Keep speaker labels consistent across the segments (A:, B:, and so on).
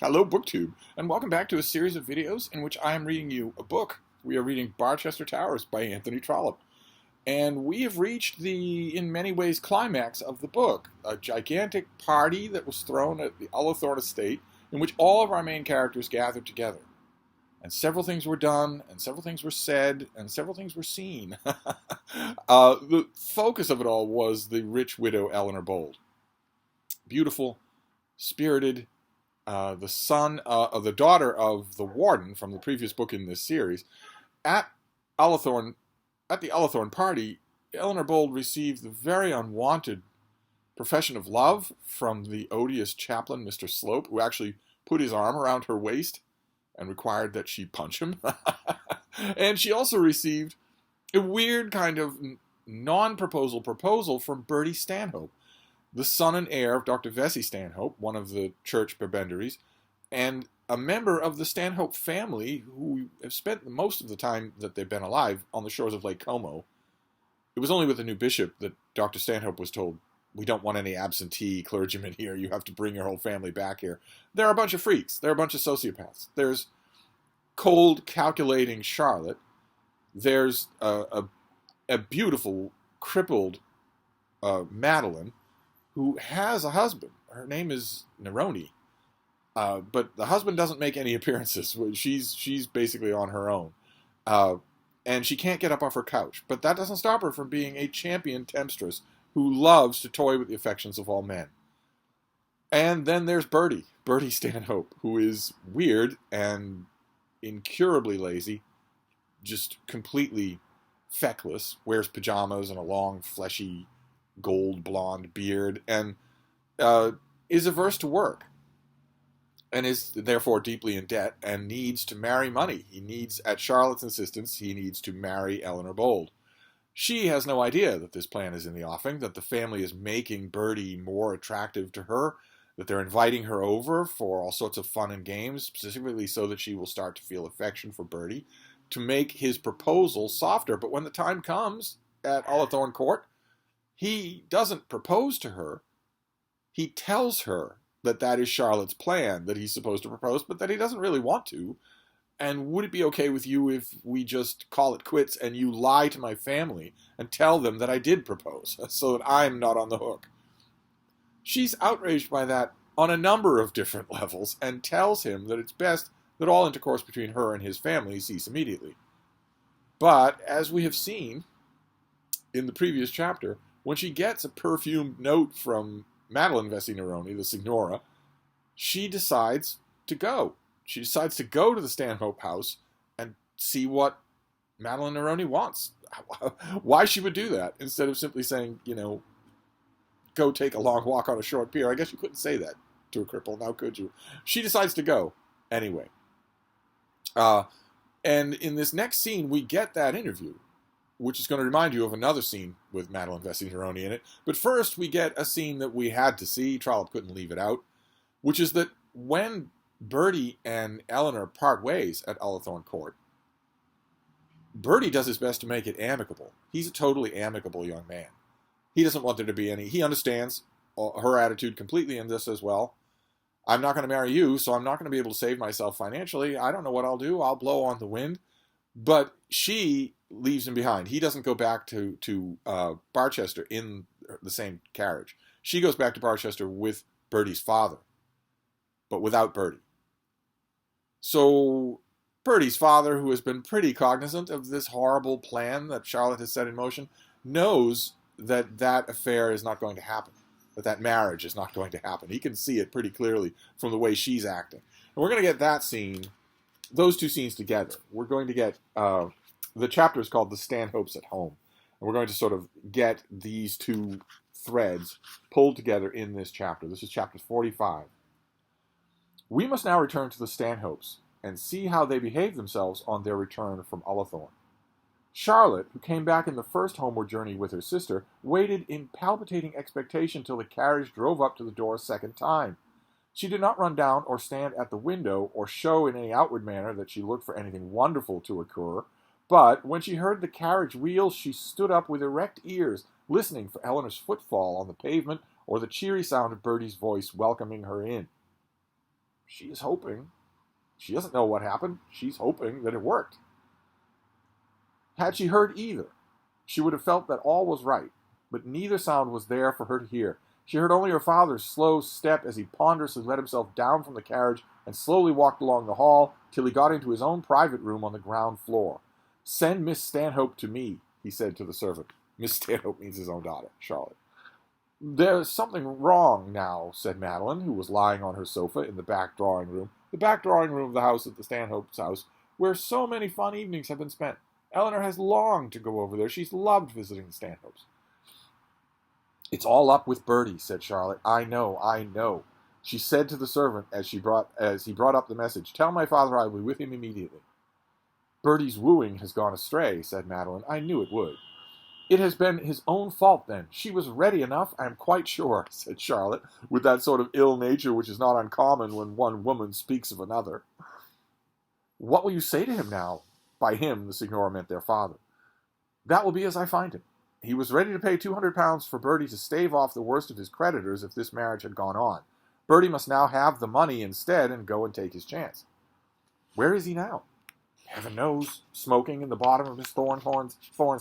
A: Hello, BookTube, and welcome back to a series of videos in which I am reading you a book. We are reading Barchester Towers by Anthony Trollope. And we have reached the, in many ways, climax of the book. A gigantic party that was thrown at the Ullathorne estate in which all of our main characters gathered together. And several things were done, and several things were said, and several things were seen. The focus of it all was the rich widow Eleanor Bold. Beautiful, spirited, the daughter of the warden from the previous book in this series, at Ullathorne, at the Ullathorne party, Eleanor Bold received the very unwanted profession of love from the odious chaplain, Mr. Slope, who actually put his arm around her waist and required that she punch him. And she also received a weird kind of non-proposal proposal from Bertie Stanhope, the son and heir of Dr. Vesey Stanhope, one of the church prebendaries, and a member of the Stanhope family who have spent most of the time that they've been alive on the shores of Lake Como. It was only with the new bishop that Dr. Stanhope was told, "We don't want any absentee clergymen here. You have to bring your whole family back here." They're a bunch of freaks. They're a bunch of sociopaths. There's cold, calculating Charlotte. There's a beautiful, crippled Madeline, who has a husband. Her name is Neroni. But the husband doesn't make any appearances. She's basically on her own. And she can't get up off her couch. But that doesn't stop her from being a champion temptress who loves to toy with the affections of all men. And then there's Bertie Stanhope, who is weird and incurably lazy, just completely feckless, wears pajamas and a long, fleshy, gold blonde beard, and is averse to work, and is therefore deeply in debt and needs to marry money. He needs, at Charlotte's insistence, he needs to marry Eleanor Bold. She has no idea that this plan is in the offing, that the family is making Bertie more attractive to her, that they're inviting her over for all sorts of fun and games, specifically so that she will start to feel affection for Bertie, to make his proposal softer. But when the time comes at Ullathorne Court, he doesn't propose to her. He tells her that that is Charlotte's plan, that he's supposed to propose, but that he doesn't really want to. And would it be okay with you if we just call it quits and you lie to my family and tell them that I did propose, so that I'm not on the hook? She's outraged by that on a number of different levels and tells him that it's best that all intercourse between her and his family cease immediately. But, as we have seen in the previous chapter, when she gets a perfumed note from Madeline Vesey Neroni, the Signora, she decides to go. She decides to go to the Stanhope house and see what Madeline Neroni wants. Why she would do that, instead of simply saying, go take a long walk on a short pier. I guess you couldn't say that to a cripple, now could you? She decides to go anyway. And in this next scene, we get that interview, which is going to remind you of another scene with Madeline Vesey Neroni in it. But first, we get a scene that we had to see. Trollope couldn't leave it out, which is that when Bertie and Eleanor part ways at Ullathorne Court, Bertie does his best to make it amicable. He's a totally amicable young man. He doesn't want there to be any... He understands her attitude completely in this as well. I'm not going to marry you, so I'm not going to be able to save myself financially. I don't know what I'll do. I'll blow on the wind. But she leaves him behind. He doesn't go back to Barchester in the same carriage. She goes back to Barchester with Bertie's father, but without Bertie. So Bertie's father, who has been pretty cognizant of this horrible plan that Charlotte has set in motion, knows that that affair is not going to happen, that marriage is not going to happen. He can see it pretty clearly from the way she's acting. And we're going to get that scene, those two scenes together. We're going to get, the chapter is called The Stanhopes at Home. And we're going to sort of get these two threads pulled together in this chapter. This is chapter 45. We must now return to the Stanhopes and see how they behave themselves on their return from Ullathorne. Charlotte, who came back in the first homeward journey with her sister, waited in palpitating expectation till the carriage drove up to the door a second time. She did not run down or stand at the window or show in any outward manner that she looked for anything wonderful to occur, but when she heard the carriage wheels, she stood up with erect ears, listening for Eleanor's footfall on the pavement or the cheery sound of Bertie's voice welcoming her in. She is hoping. She doesn't know what happened. She's hoping that it worked. Had she heard either, she would have felt that all was right, but neither sound was there for her to hear. She heard only her father's slow step as he ponderously let himself down from the carriage and slowly walked along the hall till he got into his own private room on the ground floor. "Send Miss Stanhope to me," he said to the servant. Miss Stanhope means his own daughter, Charlotte. "There's something wrong now," said Madeline, who was lying on her sofa in the back drawing room of the house at the Stanhope's house, where so many fun evenings have been spent. Eleanor has longed to go over there. She's loved visiting the Stanhopes. "It's all up with Bertie," said Charlotte. I know. She said to the servant as he brought up the message, "Tell my father I will be with him immediately." "Bertie's wooing has gone astray," said Madeline. "I knew it would." "It has been his own fault, then. She was ready enough, I am quite sure," said Charlotte, with that sort of ill nature which is not uncommon when one woman speaks of another. "What will you say to him now?" By him, the Signora meant their father. "That will be as I find him. He was ready to pay £200 for Bertie to stave off the worst of his creditors if this marriage had gone on. Bertie must now have the money instead and go and take his chance." "Where is he now?" "Heaven knows, smoking in the bottom of Miss Thorn's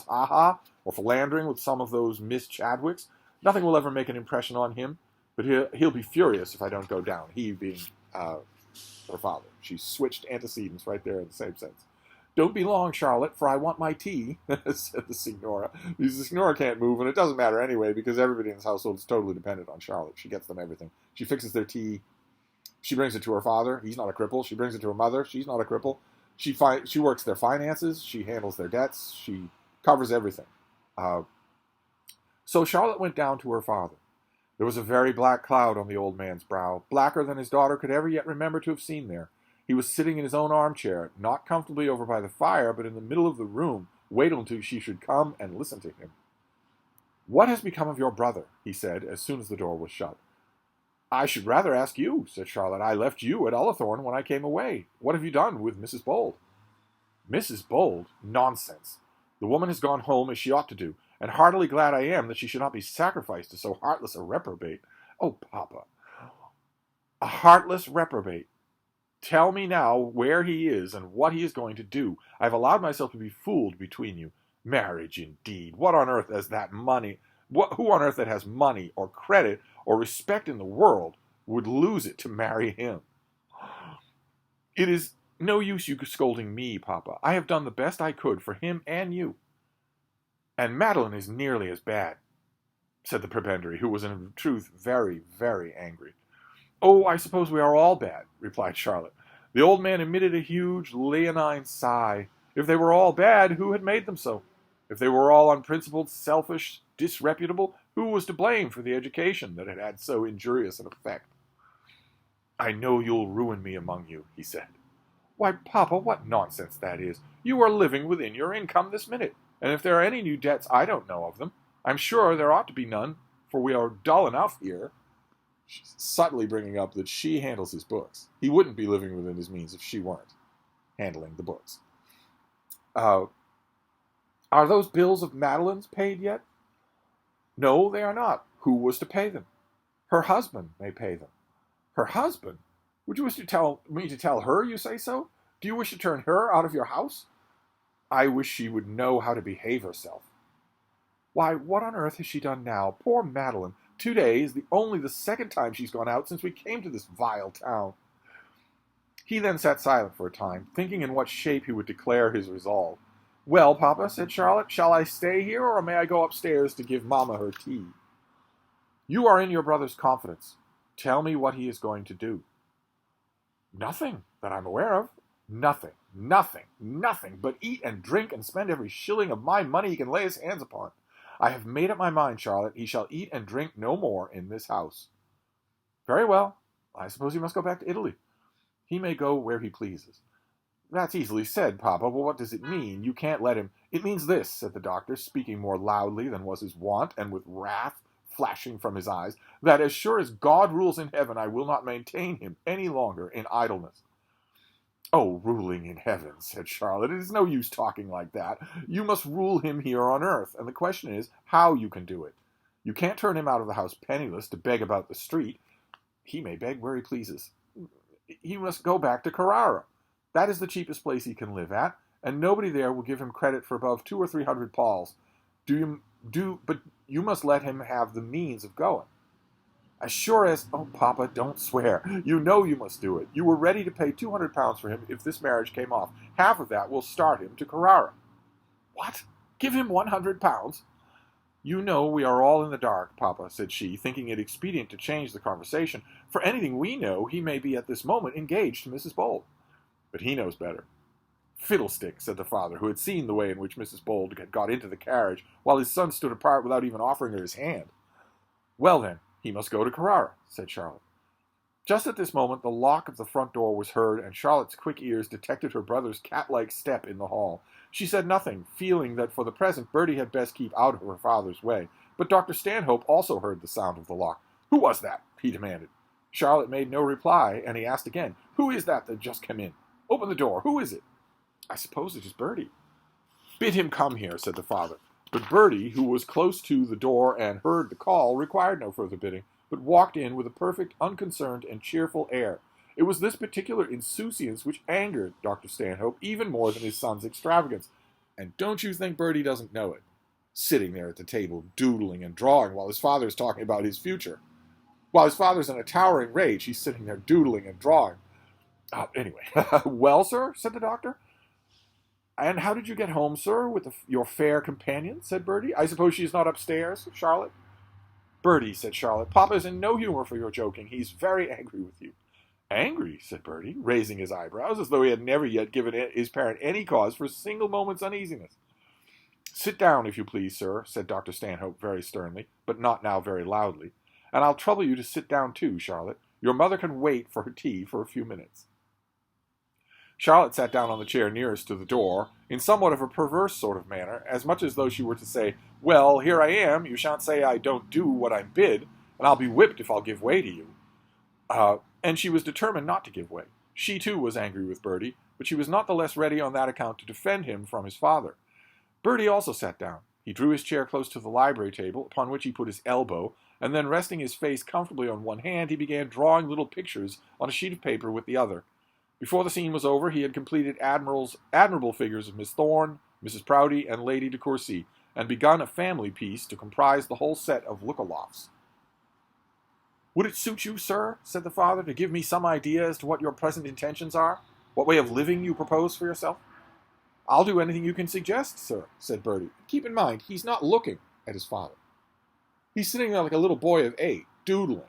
A: ha-ha, or philandering with some of those Miss Chadwicks. Nothing will ever make an impression on him, but he'll be furious if I don't go down," he being her father. She switched antecedents right there in the same sense. "Don't be long, Charlotte, for I want my tea," said the Signora. The Signora can't move, and it doesn't matter anyway, because everybody in this household is totally dependent on Charlotte. She gets them everything. She fixes their tea. She brings it to her father. He's not a cripple. She brings it to her mother. She's not a cripple. She works their finances. She handles their debts. She covers everything. So Charlotte went down to her father. There was a very black cloud on the old man's brow, blacker than his daughter could ever yet remember to have seen there. He was sitting in his own armchair, not comfortably over by the fire, but in the middle of the room, waiting until she should come and listen to him. "What has become of your brother?" he said, as soon as the door was shut. "I should rather ask you," said Charlotte. "I left you at Ullathorne when I came away. What have you done with Mrs. Bold?" "Mrs. Bold? Nonsense. The woman has gone home as she ought to do, and heartily glad I am that she should not be sacrificed to so heartless a reprobate." "Oh, Papa." "A heartless reprobate. Tell me now where he is and what he is going to do. I have allowed myself to be fooled between you. Marriage, indeed. What on earth has that money? Who on earth that has money or credit or respect in the world would lose it to marry him?" "It is no use you scolding me, Papa. I have done the best I could for him and you." "And Madeline is nearly as bad," said the prebendary, who was in truth very, very angry. "Oh, I suppose we are all bad," replied Charlotte. The old man emitted a huge, leonine sigh. If they were all bad, who had made them so? If they were all unprincipled, selfish, disreputable, who was to blame for the education that had had so injurious an effect? "I know you'll ruin me among you," he said. "Why, Papa, what nonsense that is. You are living within your income this minute, and if there are any new debts, I don't know of them. I'm sure there ought to be none, for we are dull enough here." She's subtly bringing up that she handles his books. He wouldn't be living within his means if she weren't handling the books. "Are those bills of Madeline's paid yet?" "No, they are not. Who was to pay them?" "Her husband may pay them." "Her husband? Would you wish to tell her you say so? Do you wish to turn her out of your house?" "I wish she would know how to behave herself." "Why, what on earth has she done now? Poor Madeline! 2 days, only the second time she's gone out since we came to this vile town." He then sat silent for a time, thinking in what shape he would declare his resolve. "Well, Papa," said Charlotte, "shall I stay here, or may I go upstairs to give Mamma her tea?" "You are in your brother's confidence. Tell me what he is going to do." "Nothing that I'm aware of. Nothing, but eat and drink and spend every shilling of my money he can lay his hands upon. I have made up my mind, Charlotte. He shall eat and drink no more in this house." "Very well. I suppose he must go back to Italy." "He may go where he pleases." "That's easily said, Papa. Well, what does it mean? You can't let him—" "It means this," said the doctor, speaking more loudly than was his wont, and with wrath flashing from his eyes, "that as sure as God rules in heaven, I will not maintain him any longer in idleness." "Oh, ruling in heaven," said Charlotte. "It is no use talking like that. You must rule him here on earth, and the question is how you can do it. You can't turn him out of the house penniless to beg about the street. He may beg where he pleases. he must go back to Carrara. That is the cheapest place he can live at, and nobody there will give him credit for above 200 or 300 pauls. But you must let him have the means of going. As sure as, oh, Papa, don't swear. You know you must do it. You were ready to pay £200 for him if this marriage came off. Half of that will start him to Carrara. What? Give him £100? You know we are all in the dark, Papa, said she, thinking it expedient to change the conversation. For anything we know, he may be at this moment engaged to Mrs. Bold. But he knows better. Fiddlestick, said the father, who had seen the way in which Mrs. Bold had got into the carriage, while his son stood apart without even offering her his hand. Well, then, he must go to Carrara, said Charlotte. Just at this moment the lock of the front door was heard, and Charlotte's quick ears detected her brother's cat-like step in the hall. She said nothing, feeling that for the present Bertie had best keep out of her father's way. But Dr. Stanhope also heard the sound of the lock. Who was that? He demanded. Charlotte made no reply, and he asked again, Who is that just come in? Open the door. Who is it? I suppose it is Bertie. Bid him come here, said the father. But Bertie, who was close to the door and heard the call, required no further bidding, but walked in with a perfect, unconcerned, and cheerful air. It was this particular insouciance which angered Dr. Stanhope even more than his son's extravagance. And don't you think Bertie doesn't know it? Sitting there at the table, doodling and drawing while his father is talking about his future. While his father's in a towering rage, he's sitting there doodling and drawing. Anyway, well, sir, said the doctor. And how did you get home, sir, with your fair companion, said Bertie. I suppose she is not upstairs, Charlotte? Bertie, said Charlotte, Papa is in no humor for your joking. He's very angry with you. Angry, said Bertie, raising his eyebrows, as though he had never yet given his parent any cause for a single moment's uneasiness. Sit down, if you please, sir, said Dr. Stanhope very sternly, but not now very loudly. And I'll trouble you to sit down too, Charlotte. Your mother can wait for her tea for a few minutes. Charlotte sat down on the chair nearest to the door, in somewhat of a perverse sort of manner, as much as though she were to say, Well, here I am, you shan't say I don't do what I'm bid, and I'll be whipped if I'll give way to you. And she was determined not to give way. She, too, was angry with Bertie, but she was not the less ready on that account to defend him from his father. Bertie also sat down. He drew his chair close to the library table, upon which he put his elbow, and then resting his face comfortably on one hand, he began drawing little pictures on a sheet of paper with the other. Before the scene was over, he had completed admirable figures of Miss Thorne, Mrs. Proudie, and Lady de Courcy, and begun a family piece to comprise the whole set of look-alofts. Would it suit you, sir, said the father, to give me some idea as to what your present intentions are? What way of living you propose for yourself? I'll do anything you can suggest, sir, said Bertie. Keep in mind, he's not looking at his father. He's sitting there like a little boy of 8, doodling.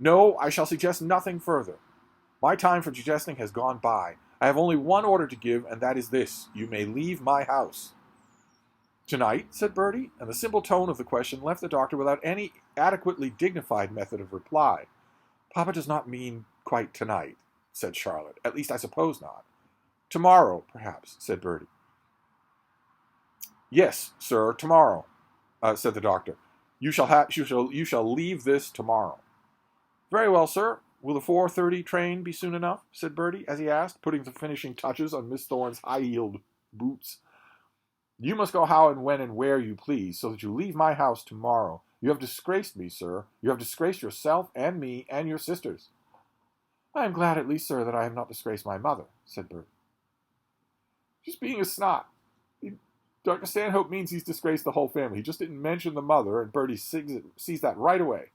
A: No, I shall suggest nothing further. My time for suggesting has gone by. I have only one order to give, and that is this. You may leave my house. Tonight, said Bertie, and the simple tone of the question left the doctor without any adequately dignified method of reply. Papa does not mean quite tonight, said Charlotte. At least I suppose not. Tomorrow, perhaps, said Bertie. Yes, sir, tomorrow, said the doctor. You shall leave this tomorrow. Very well, sir. Will the 4:30 train be soon enough? Said Bertie, as he asked, putting the finishing touches on Miss Thorne's high-heeled boots. You must go how and when and where you please, so that you leave my house tomorrow. You have disgraced me, sir. You have disgraced yourself and me and your sisters. I am glad at least, sir, that I have not disgraced my mother, said Bertie. Just being a snot. Dr. Stanhope means he's disgraced the whole family. He just didn't mention the mother, and Bertie sees that right away.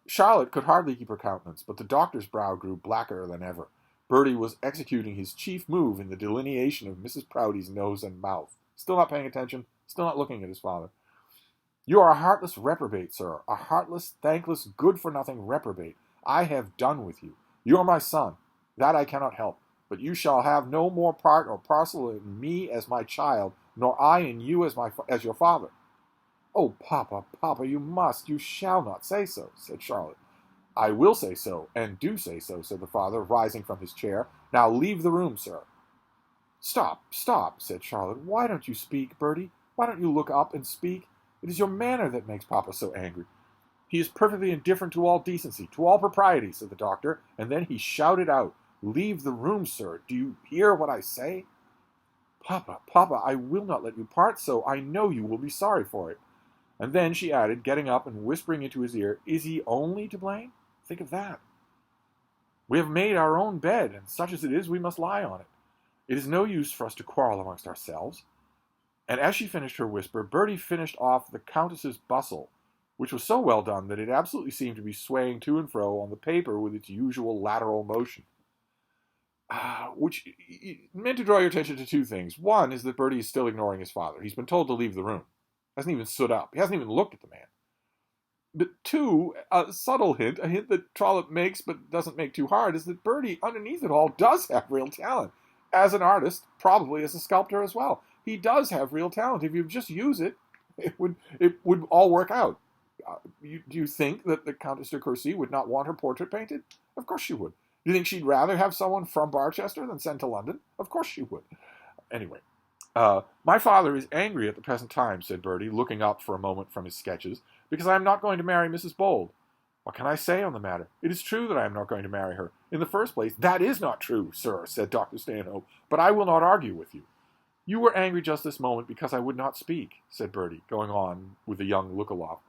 A: Charlotte could hardly keep her countenance, but the doctor's brow grew blacker than ever. Bertie was executing his chief move in the delineation of Mrs. Proudie's nose and mouth. Still not paying attention, still not looking at his father. You are a heartless reprobate, sir, a heartless, thankless, good-for-nothing reprobate. I have done with you. You are my son. That I cannot help. But you shall have no more part or parcel in me as my child, nor I in you as your father. Oh, Papa, Papa, you shall not say so, said Charlotte. I will say so, and do say so, said the father, rising from his chair. Now leave the room, sir. Stop, said Charlotte. Why don't you speak, Bertie? Why don't you look up and speak? It is your manner that makes Papa so angry. He is perfectly indifferent to all decency, to all propriety, said the doctor, and then he shouted out, Leave the room, sir. Do you hear what I say? Papa, I will not let you part so. I know you will be sorry for it. And then she added, getting up and whispering into his ear, Is he only to blame? Think of that. We have made our own bed, and such as it is, we must lie on it. It is no use for us to quarrel amongst ourselves. And as she finished her whisper, Bertie finished off the Countess's bustle, which was so well done that it absolutely seemed to be swaying to and fro on the paper with its usual lateral motion. Which meant to draw your attention to two things. One is that Bertie is still ignoring his father. He's been told to leave the room. Hasn't even stood up. He hasn't even looked at the man. But two, a subtle hint, a hint that Trollope makes but doesn't make too hard, is that Bertie, underneath it all, does have real talent. As an artist, probably as a sculptor as well. He does have real talent. If you just use it, it would all work out. Do you think that the Countess de Courcy would not want her portrait painted? Of course she would. Do you think she'd rather have someone from Barchester than sent to London? Of course she would. Anyway, my father is angry at the present time, said Bertie, looking up for a moment from his sketches, because I am not going to marry Mrs. Bold. What can I say on the matter? It is true that I am not going to marry her. In the first place, that is not true, sir, said Dr. Stanhope, but I will not argue with you. You were angry just this moment because I would not speak, said Bertie, going on with a young look-aloft.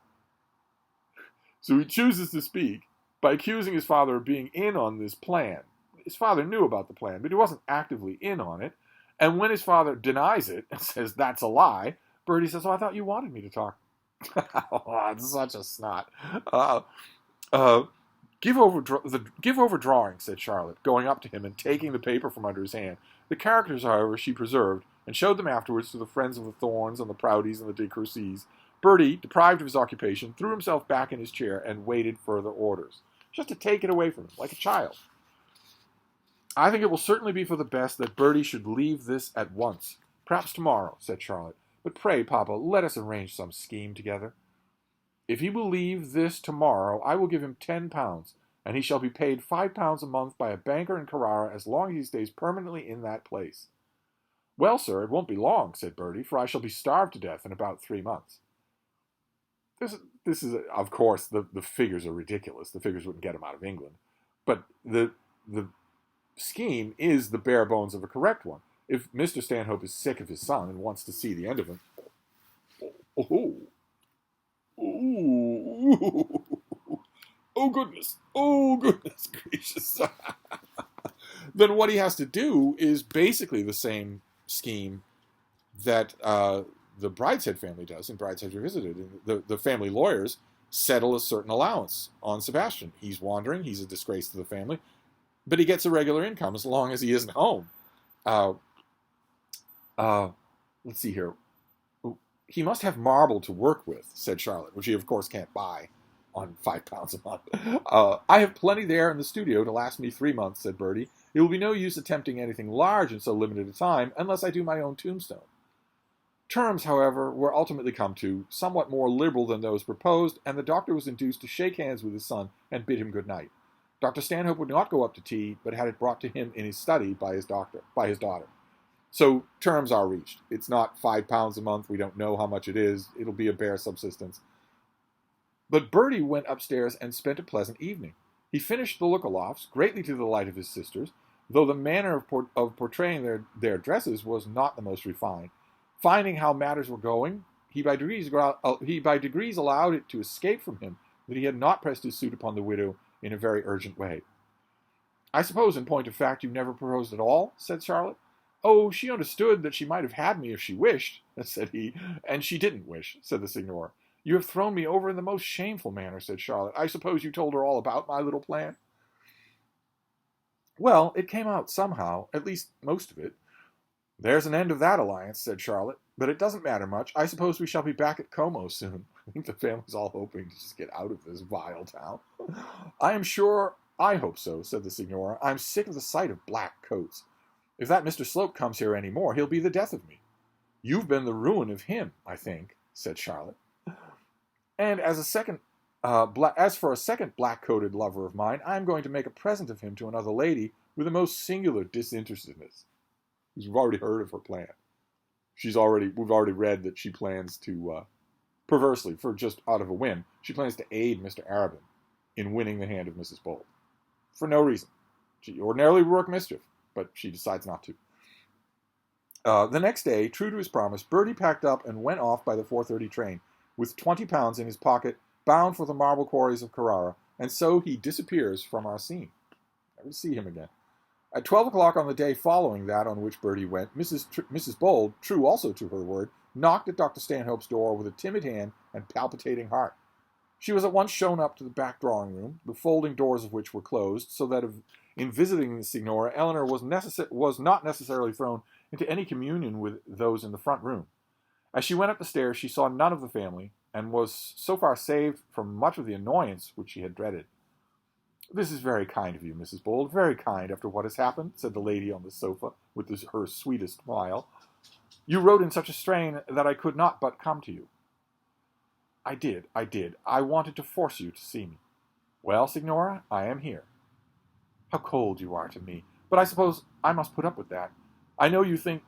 A: So he chooses to speak by accusing his father of being in on this plan. His father knew about the plan, but he wasn't actively in on it. And when his father denies it and says, that's a lie, Bertie says, I thought you wanted me to talk. Oh, it's such a snot. Give over drawing, said Charlotte, going up to him and taking the paper from under his hand. The characters, however, she preserved, and showed them afterwards to the friends of the Thorns and the Proudies and the de Courcys. Bertie, deprived of his occupation, threw himself back in his chair and waited further orders. Just to take it away from him, like a child. I think it will certainly be for the best that Bertie should leave this at once. Perhaps tomorrow, said Charlotte. But pray, Papa, let us arrange some scheme together. If he will leave this tomorrow, I will give him £10, and he shall be paid £5 a month by a banker in Carrara as long as he stays permanently in that place. Well, sir, it won't be long, said Bertie, for I shall be starved to death in about 3 months. This is, of course, the figures are ridiculous. The figures wouldn't get him out of England. But the scheme is the bare bones of a correct one. If Mr. Stanhope is sick of his son and wants to see the end of him, oh goodness gracious. Then what he has to do is basically the same scheme that the Brideshead family does in Brideshead Revisited. The family lawyers settle a certain allowance on Sebastian. He's wandering, he's a disgrace to the family, but he gets a regular income as long as he isn't home. Let's see here. He must have marble to work with, said Charlotte, which he, of course, can't buy on £5 a month. I have plenty there in the studio to last me 3 months, said Bertie. It will be no use attempting anything large in so limited a time unless I do my own tombstone. Terms, however, were ultimately come to, somewhat more liberal than those proposed, and the doctor was induced to shake hands with his son and bid him good night. Dr. Stanhope would not go up to tea, but had it brought to him in his study by his daughter. So terms are reached. It's not £5 a month. We don't know how much it is. It'll be a bare subsistence. But Bertie went upstairs and spent a pleasant evening. He finished the look-alofts, greatly to the delight of his sisters, though the manner of portraying their dresses was not the most refined. Finding how matters were going, he by degrees allowed it to escape from him that he had not pressed his suit upon the widow in a very urgent way. I suppose, in point of fact, you never proposed at all, said Charlotte. Oh, she understood that she might have had me if she wished, said he, and she didn't wish, said the Signor. You have thrown me over in the most shameful manner, said Charlotte. I suppose you told her all about my little plan? Well, it came out somehow, at least most of it. There's an end of that alliance, said Charlotte, but it doesn't matter much. I suppose we shall be back at Como soon. I think the family's all hoping to just get out of this vile town. I am sure I hope so, said the Signora. I'm sick of the sight of black coats. If that Mr. Slope comes here any more, he'll be the death of me. You've been the ruin of him, I think, said Charlotte. And as for a second black-coated lover of mine, I'm going to make a present of him to another lady with the most singular disinterestedness. We've already heard of her plan. We've already read that she plans to, perversely, for just out of a whim, she plans to aid Mr. Arabin in winning the hand of Mrs. Bold. For no reason. She ordinarily would work mischief, but she decides not to. The next day, true to his promise, Bertie packed up and went off by the 4:30 train, with £20 in his pocket, bound for the marble quarries of Carrara, and so he disappears from our scene. Never to see him again. At 12 o'clock on the day following that on which Bertie went, Mrs. Bold, true also to her word, knocked at Dr. Stanhope's door with a timid hand and palpitating heart. She was at once shown up to the back drawing-room, the folding doors of which were closed, so that in visiting the Signora, Eleanor was not necessarily thrown into any communion with those in the front room. As she went up the stairs, she saw none of the family, and was so far saved from much of the annoyance which she had dreaded. "This is very kind of you, Mrs. Bold, very kind after what has happened," said the lady on the sofa, with her sweetest smile. "You wrote in such a strain that I could not but come to you." I did. I wanted to force you to see me." "Well, Signora, I am here." "How cold you are to me! But I suppose I must put up with that. I know you think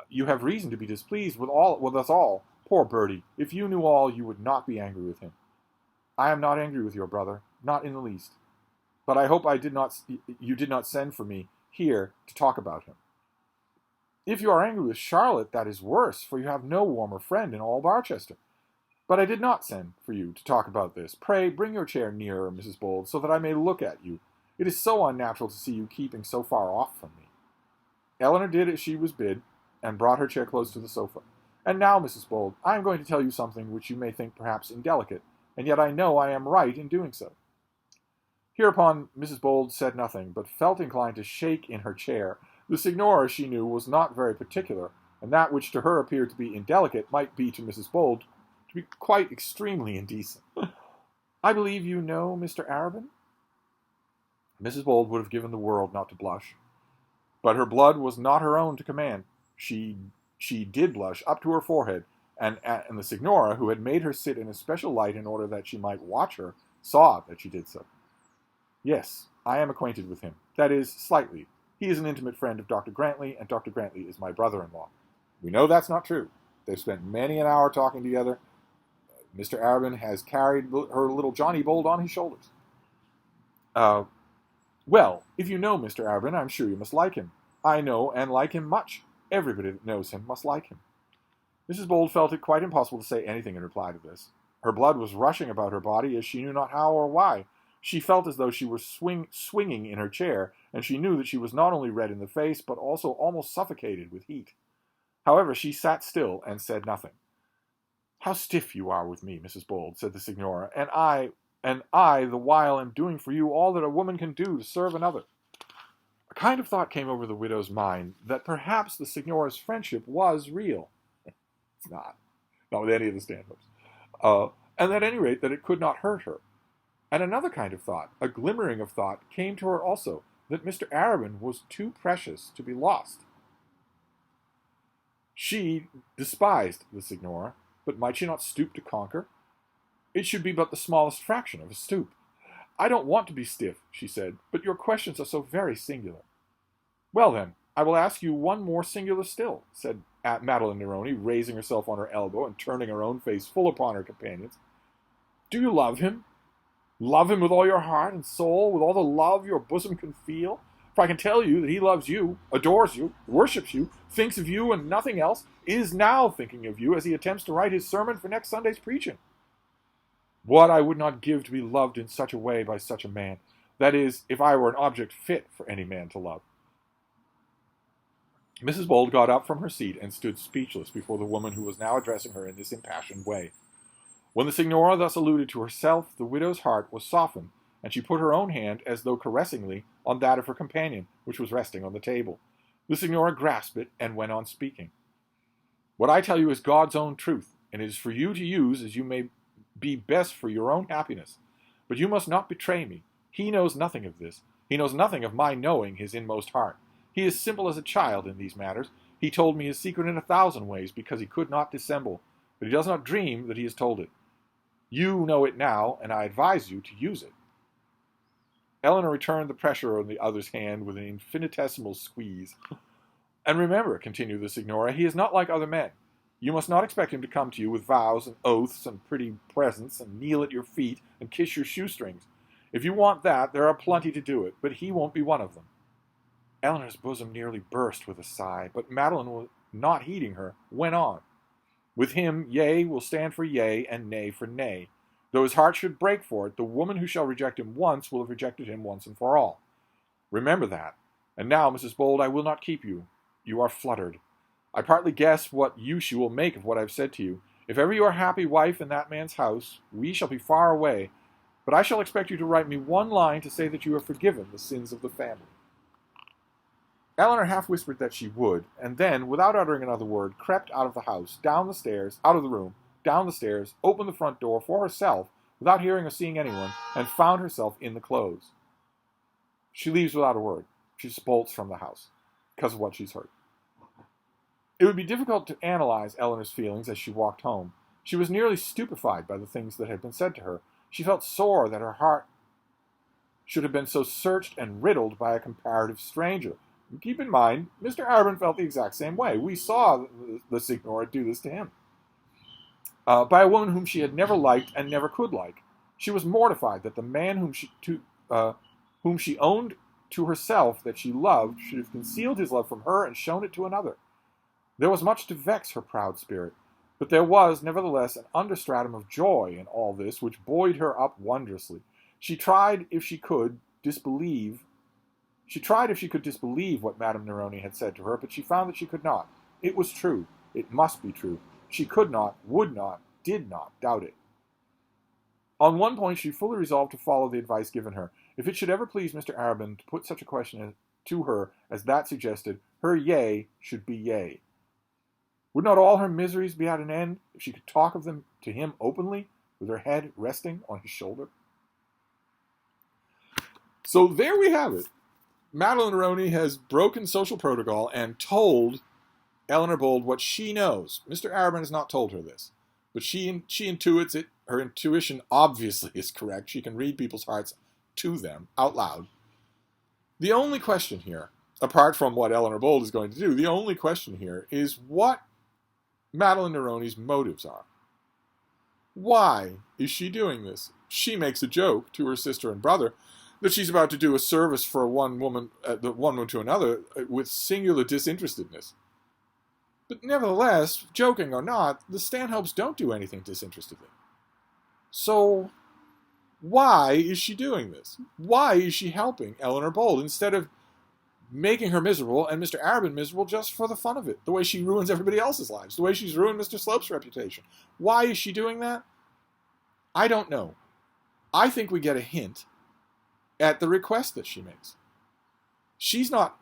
A: you have reason to be displeased with us all. Poor Bertie! If you knew all, you would not be angry with him." "I am not angry with your brother, not in the least. But I hope you did not send for me here to talk about him." "If you are angry with Charlotte, that is worse, for you have no warmer friend in all Barchester. But I did not send for you to talk about this. Pray bring your chair nearer, Mrs. Bold, so that I may look at you. It is so unnatural to see you keeping so far off from me." Eleanor did as she was bid, and brought her chair close to the sofa. "And now, Mrs. Bold, I am going to tell you something which you may think perhaps indelicate, and yet I know I am right in doing so." Hereupon Mrs. Bold said nothing, but felt inclined to shake in her chair. The Signora, she knew, was not very particular, and that which to her appeared to be indelicate might be to Mrs. Bold to be quite extremely indecent. "I believe you know Mr. Arabin?" Mrs. Bold would have given the world not to blush. But her blood was not her own to command. She did blush up to her forehead, and the Signora, who had made her sit in a special light in order that she might watch her, saw that she did so. "Yes, I am acquainted with him. That is, slightly. He is an intimate friend of Dr. Grantley, and Dr. Grantley is my brother-in-law." We know that's not true. They've spent many an hour talking together. Mr. Arabin has carried her little Johnny Bold on his shoulders. "Well, if you know Mr. Arabin, I'm sure you must like him. I know and like him much. Everybody that knows him must like him." Mrs. Bold felt it quite impossible to say anything in reply to this. Her blood was rushing about her body as she knew not how or why. She felt as though she were swinging in her chair, and she knew that she was not only red in the face, but also almost suffocated with heat. However, she sat still and said nothing. "How stiff you are with me, Mrs. Bold," said the Signora, and I the while am doing for you all that a woman can do to serve another." A kind of thought came over the widow's mind that perhaps the Signora's friendship was real. It's not with any of the Stanhopes. And at any rate that it could not hurt her. And another kind of thought, a glimmering of thought, came to her also, that Mr. Arabin was too precious to be lost. She despised the Signora, but might she not stoop to conquer? It should be but the smallest fraction of a stoop. "I don't want to be stiff," she said, "but your questions are so very singular." "Well, then, I will ask you one more singular still," said Madeline Neroni, raising herself on her elbow and turning her own face full upon her companion's. "Do you love him? Love him with all your heart and soul, with all the love your bosom can feel? For I can tell you that he loves you, adores you, worships you, thinks of you and nothing else, is now thinking of you as he attempts to write his sermon for next Sunday's preaching. What I would not give to be loved in such a way by such a man. That is, if I were an object fit for any man to love." Mrs. Bold got up from her seat and stood speechless before the woman who was now addressing her in this impassioned way. When the Signora thus alluded to herself, the widow's heart was softened, and she put her own hand, as though caressingly, on that of her companion, which was resting on the table. The Signora grasped it and went on speaking. "What I tell you is God's own truth, and it is for you to use as you may be best for your own happiness. But you must not betray me. He knows nothing of this. He knows nothing of my knowing his inmost heart. He is simple as a child in these matters. He told me his secret in 1,000 ways, because he could not dissemble, but he does not dream that he has told it. You know it now, and I advise you to use it." Eleanor returned the pressure on the other's hand with an infinitesimal squeeze. "And remember," continued the Signora, "he is not like other men. You must not expect him to come to you with vows and oaths and pretty presents and kneel at your feet and kiss your shoestrings. If you want that, there are plenty to do it, but he won't be one of them." Eleanor's bosom nearly burst with a sigh, but Madeline, not heeding her, went on. "With him, yea will stand for yea, and nay for nay. Though his heart should break for it, the woman who shall reject him once will have rejected him once and for all. Remember that. And now, Mrs. Bold, I will not keep you. You are fluttered. I partly guess what use you will make of what I have said to you. If ever you are happy wife in that man's house, we shall be far away, but I shall expect you to write me one line to say that you have forgiven the sins of the family. Eleanor half whispered that she would, and then, without uttering another word, crept out of the house, down the stairs, out of the room, down the stairs, opened the front door for herself, without hearing or seeing anyone, and found herself in the close. She leaves without a word. She just bolts from the house, because of what she's heard. It would be difficult to analyze Eleanor's feelings as she walked home. She was nearly stupefied by the things that had been said to her. She felt sore that her heart should have been so searched and riddled by a comparative stranger. And keep in mind, Mr. Arabin felt the exact same way. We saw the Signora do this to him. By a woman whom she had never liked and never could like. She was mortified that the man whom she owned to herself that she loved should have concealed his love from her and shown it to another. There was much to vex her proud spirit, but there was, nevertheless, an understratum of joy in all this which buoyed her up wondrously. She tried, if she could, disbelieve what Madame Neroni had said to her, but she found that she could not. It was true. It must be true. She could not, would not, did not doubt it. On one point she fully resolved to follow the advice given her. If it should ever please Mr. Arabin to put such a question to her as that suggested, her yea should be yea. Would not all her miseries be at an end if she could talk of them to him openly, with her head resting on his shoulder? So there we have it. Madeline Neroni has broken social protocol and told Eleanor Bold what she knows. Mr. Arabin has not told her this, but she intuits it. Her intuition obviously is correct. She can read people's hearts to them out loud. The only question here, apart from what Eleanor Bold is going to do, the only question here is what Madeline Neroni's motives are. Why is she doing this? She makes a joke to her sister and brother that she's about to do a service for one woman to another with singular disinterestedness. But nevertheless, joking or not, the Stanhopes don't do anything disinterestedly. So why is she doing this? Why is she helping Eleanor Bold instead of making her miserable and Mr. Arabin miserable just for the fun of it, the way she ruins everybody else's lives, the way she's ruined Mr. Slope's reputation? Why is she doing that? I don't know. I think we get a hint at the request that she makes. She's not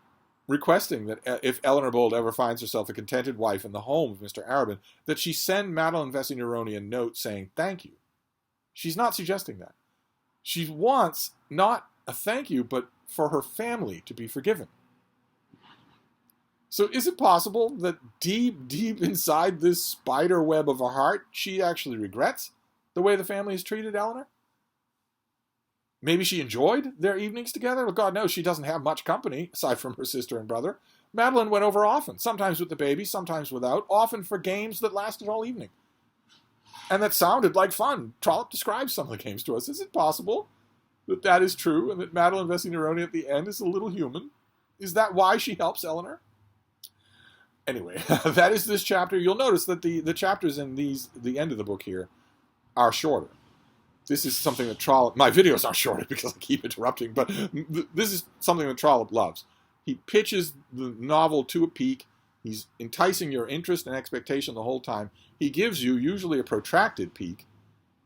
A: requesting that if Eleanor Bold ever finds herself a contented wife in the home of Mr. Arabin, that she send Madeline Vesey Neroni a note saying thank you. She's not suggesting that. She wants not a thank you, but for her family to be forgiven. So is it possible that deep, deep inside this spider web of a heart, she actually regrets the way the family has treated Eleanor? Maybe she enjoyed their evenings together? Well, God knows she doesn't have much company, aside from her sister and brother. Madeline went over often, sometimes with the baby, sometimes without, often for games that lasted all evening. And that sounded like fun. Trollope describes some of the games to us. Is it possible that that is true and that Madeline Vesey Neroni at the end is a little human? Is that why she helps Eleanor? Anyway, that is this chapter. You'll notice that the chapters in the end of the book here are shorter. This is something that Trollope... My videos are shorter because I keep interrupting, but this is something that Trollope loves. He pitches the novel to a peak. He's enticing your interest and expectation the whole time. He gives you usually a protracted peak,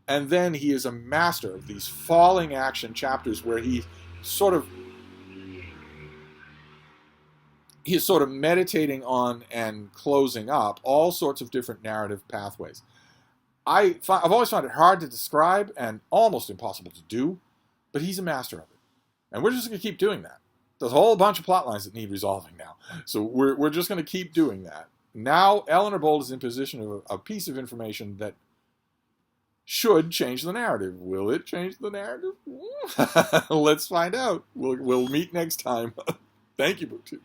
A: and then he is a master of these falling action chapters where he is sort of meditating on and closing up all sorts of different narrative pathways. I've always found it hard to describe and almost impossible to do, but he's a master of it. And we're just going to keep doing that. There's a whole bunch of plot lines that need resolving now. So we're just going to keep doing that. Now, Eleanor Bold is in possession of a piece of information that should change the narrative. Will it change the narrative? Let's find out. We'll meet next time. Thank you, BookTube.